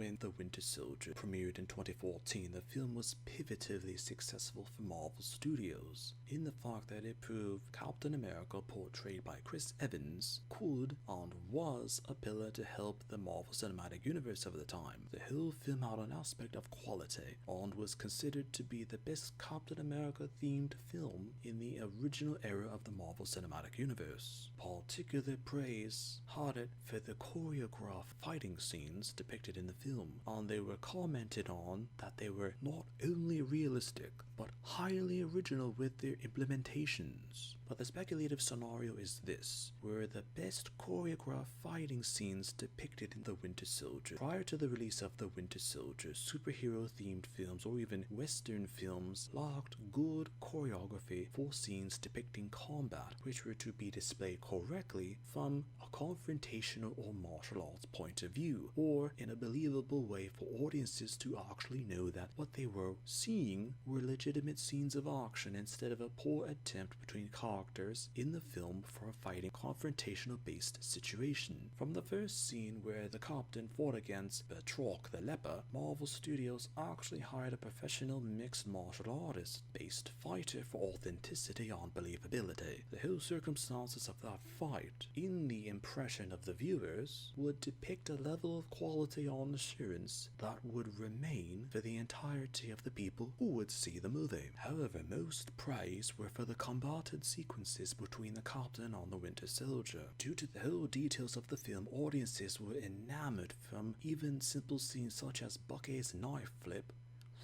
when The Winter Soldier premiered in 2014, the film was pivotively successful for Marvel Studios, in the fact that it proved Captain America, portrayed by Chris Evans, could and was a pillar to help the Marvel Cinematic Universe of the time. The whole film had an aspect of quality and was considered to be the best Captain America themed film in the original era of the Marvel Cinematic Universe. Particular praise had it for the choreographed fighting scenes depicted in the film, and they were commented on that they were not only realistic but highly original with their implementations. But the speculative scenario is this, where the best choreographed fighting scenes depicted in The Winter Soldier. Prior to the release of The Winter Soldier, superhero themed films or even western films lacked good choreography for scenes depicting combat, which were to be displayed correctly from a confrontational or martial arts point of view, or in a believable way for audiences to actually know that what they were seeing were legitimate scenes of action instead of a poor attempt between characters in the film for a fighting confrontational based situation. From the first scene where the captain fought against Batroc the leper, Marvel Studios actually hired a professional mixed martial artist based fighter for authenticity and believability. The whole circumstances of that fight, in the impression of the viewers, would depict a level of quality and assurance that would remain for the entirety of the people who would see the movie. However, most praise were for the combated sequences between the Captain and the Winter Soldier. Due to the whole details of the film, audiences were enamored from even simple scenes such as Bucky's knife flip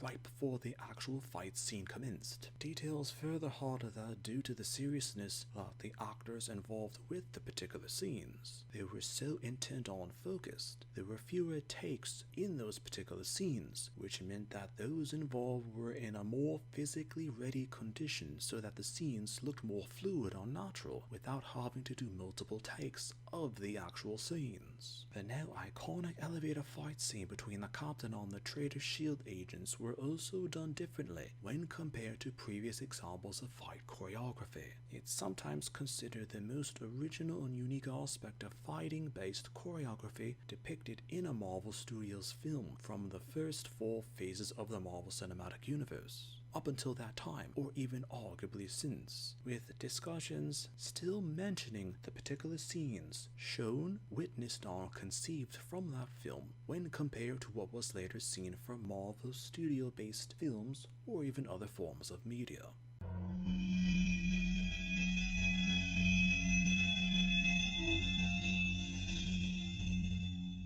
right before the actual fight scene commenced. Details further harder that due to the seriousness that the actors involved with the particular scenes, they were so intent on focused, there were fewer takes in those particular scenes, which meant that those involved were in a more physically ready condition so that the scenes looked more fluid and natural without having to do multiple takes of the actual scenes. The now iconic elevator fight scene between the Captain and the traitor SHIELD agents were also done differently when compared to previous examples of fight choreography. It's sometimes considered the most original and unique aspect of fighting-based choreography depicted in a Marvel Studios film from the first 4 phases of the Marvel Cinematic Universe up until that time, or even arguably since, with discussions still mentioning the particular scenes shown, witnessed, or conceived from that film when compared to what was later seen from Marvel Studio-based films or even other forms of media.